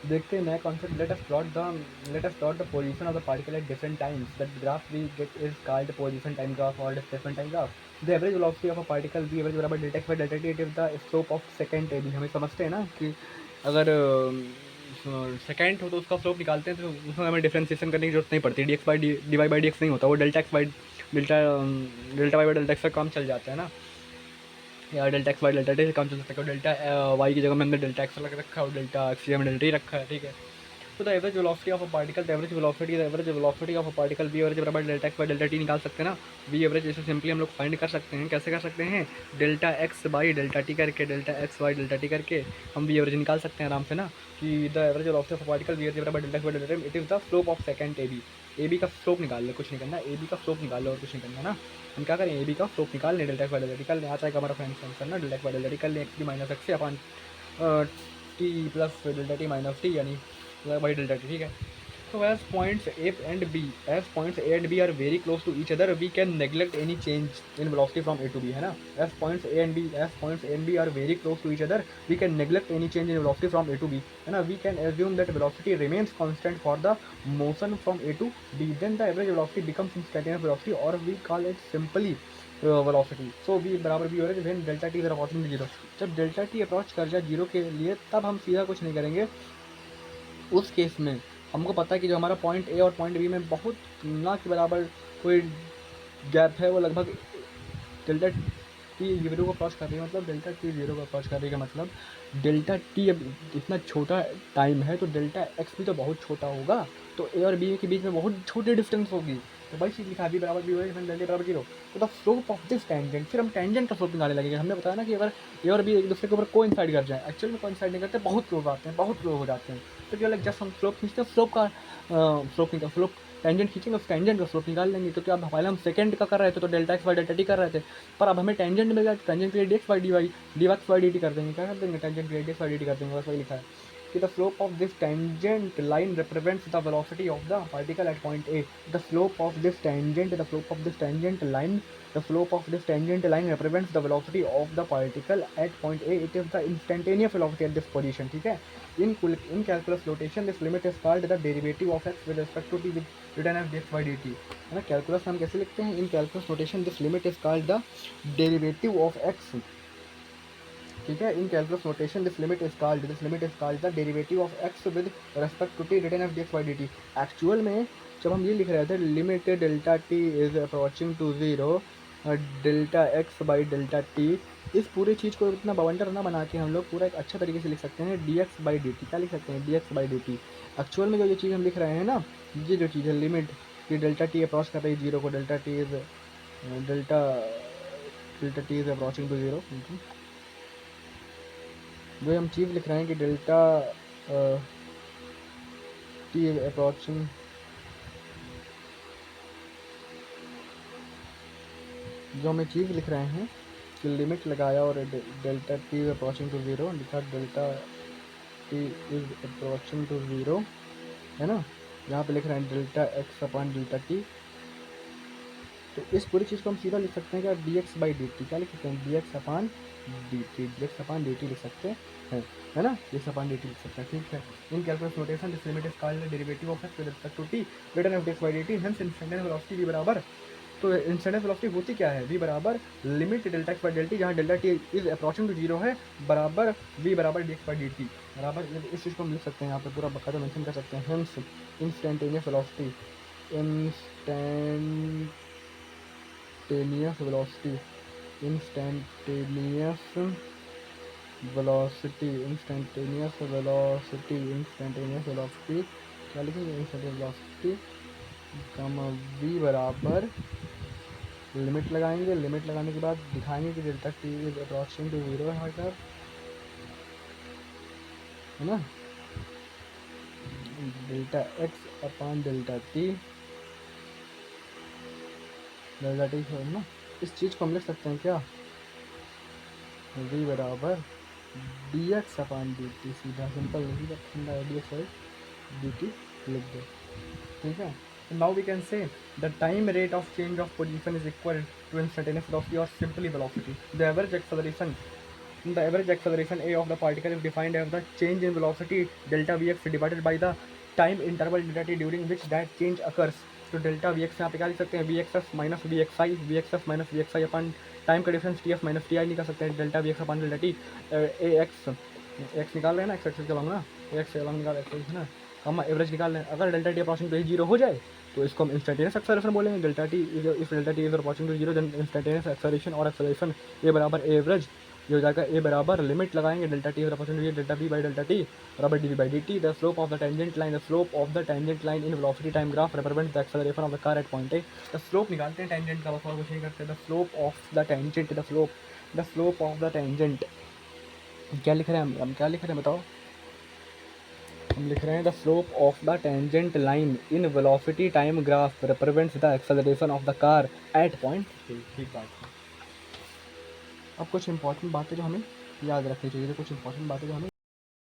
देखते हैं नया concept. Let us plot the position of the particle at different times. That graph we get is called position time graph और displacement time graph. The average velocity of a particle V average बराबर delta x by delta T, it is the slope of secant A B. हमें समझते हैं ना कि अगर second हो तो उसका स्लोप निकालते हैं, तो उसमें हमें डिफ्रेंसिएशन करने की जरूरत नहीं पड़ती। D x by D Y by D X नहीं होता, वो delta x by delta delta Y by delta X का काम चल जाता है ना, या delta x by delta T से काम चल सकता है। डेल्टा वाई की जगह में हमने डेल्टा एक्स लग रखा है और डेल्टा एक्स में डेल्टा टी रखा है, ठीक है। तो the average velocity of a particle, the average velocity of a particle V average बराबर delta x by delta T निकाल सकते हैं ना। वी एवरेज इसे सिंपली हम लोग फाइंड कर सकते हैं। कैसे कर सकते हैं? Delta x by delta T करके, delta x by delta T करके हम वी एवरेज निकाल सकते हैं आराम से ना, कि the average velocity of a particle V average बराबर delta x by delta T, it is the slope of secant A B. A B का स्लोप निकाल ले, कुछ नहीं करना, ए बी का स्लोप निकाल लो और कुछ नहीं करना ना। हम क्या करें? ए बी का स्लोप निकाल लें, delta x by delta T कर लें। आ जाएगा हमारा फाइनल आंसर ना, delta x by delta T कर लें, एक्स डी माइनस एक्स अपन T plus delta T minus T, यानी बाई डेल्टा टी, ठीक है। So as points A and B are very close to each other, we can neglect any change in velocity from A to B, है ना। as points A and B are very close to each other, we can neglect any change in velocity from A to B, है ना। We can assume that velocity remains constant for the motion from A to B. Then the average velocity becomes instantaneous velocity, or we call it simply velocity. So v बराबर v हो रहा है when delta t is approaching to 0। जब delta T approach कर जाए 0 के लिए, तब हम सीधा कुछ नहीं करेंगे। उस केस में हमको पता है कि जो हमारा पॉइंट ए और पॉइंट बी में बहुत ना के बराबर कोई गैप है, वो लगभग डेल्टा टी जीरो को क्रॉस कर रही है। मतलब डेल्टा टी जीरो को क्रॉस कर रही है, मतलब डेल्टा टी अब इतना छोटा टाइम है, तो डेल्टा एक्स भी तो बहुत छोटा होगा, तो ए और बी के बीच में बहुत छोटी डिस्टेंस होगी। तो भाई चीज लिखा बी बराबर बी हो रही है, बराबर जीरो। तो the slope of this tangent, फिर हम टेंजेंट का स्लोप निकालने लगेंगे। हमने बताया ना कि अगर ए और बी एक दूसरे के ऊपर को इंसाइड कर जाए, एक्चुअल में को इंसाइड नहीं करते, बहुत क्लोज आते हैं, बहुत क्लोज हो जाते हैं। तो क्या लग, जस्ट हम स्लोप खींचते हैं, स्लोप टेंजेंट खींचेंगे, उस टेंजेंट का स्लोप निकाल लेंगे। तो क्या पहले हम सेकंड का कर रहे थे तो delta x by delta T कर रहे थे, पर अब हमें टेंजेंट मिल गया, टेंजेंट के लिए D x by D Y D x by D T कर देंगे। क्या कर देंगे? टेंजेंट के लिए D x by D T कर देंगे, बस वही लिखा है कि the slope of this tangent line represents the velocity of the particle at point A. The slope of this tangent the slope of this tangent line The slope of this tangent line represents the velocity of the particle at point A. It is the instantaneous velocity at this position, ठीक है। In calculus notation, this limit is called the derivative of x with respect to t with written as dx by dt, है ना। Calculus हम कैसे लिखते हैं? In calculus notation, this limit is called the derivative of x, ठीक है। In calculus notation this limit is called the derivative of x with respect to t written f d x by D t. Actual में जब हम ये लिख रहे थे limit delta t is approaching to zero delta x by delta t, इस पूरी चीज़ को इतना बवंडर ना बना के हम लोग पूरा एक अच्छा तरीके से लिख सकते हैं d x by D t. क्या लिख सकते हैं? D x by D t. Actual में जो ये चीज़ हम लिख रहे हैं ना, ये जो चीज़ है लिमिट कि डेल्टा टी अप्रॉच कर रही है जीरो को, delta delta delta t is approaching to zero, जो हम चीज़ लिख रहे हैं कि डेल्टा टी अप्रॉचिंग, जो हमें चीज़ लिख रहे हैं कि लिमिट लगाया और delta t is approaching to zero, लिखा delta t is approaching to zero, है ना। यहाँ पे लिख रहे हैं delta x upon delta t. तो इस पूरी चीज़ को हम सीधा लिख सकते हैं क्या? D x by D t. क्या लिख सकते हैं? D x upon d t, d x upon d t लिख सकते हैं, है ना। D x upon d t लिख सकते हैं, ठीक है। In calculus notation this limit is called derivative of x with respect to t written of d x by D t. Hence instantaneous velocity v बराबर, तो इंस्टेंटेनियस वेलोसिटी होती क्या है? वी बराबर limit delta x by delta t, जहाँ delta t is approaching to zero है, बराबर v बराबर d x by D t, बराबर इस चीज़ को हम लिख सकते हैं यहाँ पे पूरा बकायदा मेंशन कर सकते हैं। Hence instantaneous velocity, instantaneous velocity, instantaneous velocity, instantaneous velocity, instantaneous velocity, क्या लिखेंगे? इंस्टेंटेनियस वेलोसिटी कम वी बराबर लिमिट लगाएंगे, लिमिट लगाने के बाद दिखाएंगे कि delta t is approaching to zero है हमारे, है ना। Delta x upon delta t, delta t है ना। इस चीज़ को हम लिख सकते हैं क्या? वी बराबर d x upon d t, सीधा सिंपल नहीं रखना, d x by D t लिख दो, ठीक है। Now we can say the time rate of change of position is equal to instantaneous velocity और simply velocity. The average acceleration The average acceleration a of the particle is defined as the change in velocity delta vx divided by the time interval delta t during which that change occurs. तो delta v x यहाँ पे क्या लिख सकते हैं, v x s minus v x s minus v x i upon time का difference t f minus t i निकाल सकते हैं, delta v x upon delta t a x निकाल रहे हैं ना, एक्स एक्सिस चलाऊंगा ना, एक्स चलाऊंगा निकाल एक्स है ना, हम एवरेज निकाल रहे हैं. अगर delta t approximate to zero हो जाए तो इसको हम इंस्टेंटेनियस एक्सेलरेशन बोलेंगे. Delta t if delta t is approximate to zero then instantaneous acceleration और एक्सेलरेशन ए बराबर एवरेज ये हो जाएगा. ए बराबर लिमिट लगाएंगे delta t approximate delta b by delta t बराबर d v by D t. The slope of the tangent line, the slope of the tangent line in velocity time graph represents the acceleration of the car eight point A. The slope निकालते हैं tangent का, बस और कुछ नहीं करते. The slope of the tangent, the slope of the tangent क्या लिख रहे हैं हम क्या लिख रहे हैं बताओ. हम लिख रहे हैं the slope of the tangent line in velocity time graph represents the acceleration of the car eight point. ठीक बात है. अब कुछ इंपॉर्टेंट बातें जो हमें याद रखनी चाहिए, तो कुछ इंपॉर्टेंट बातें जो हमें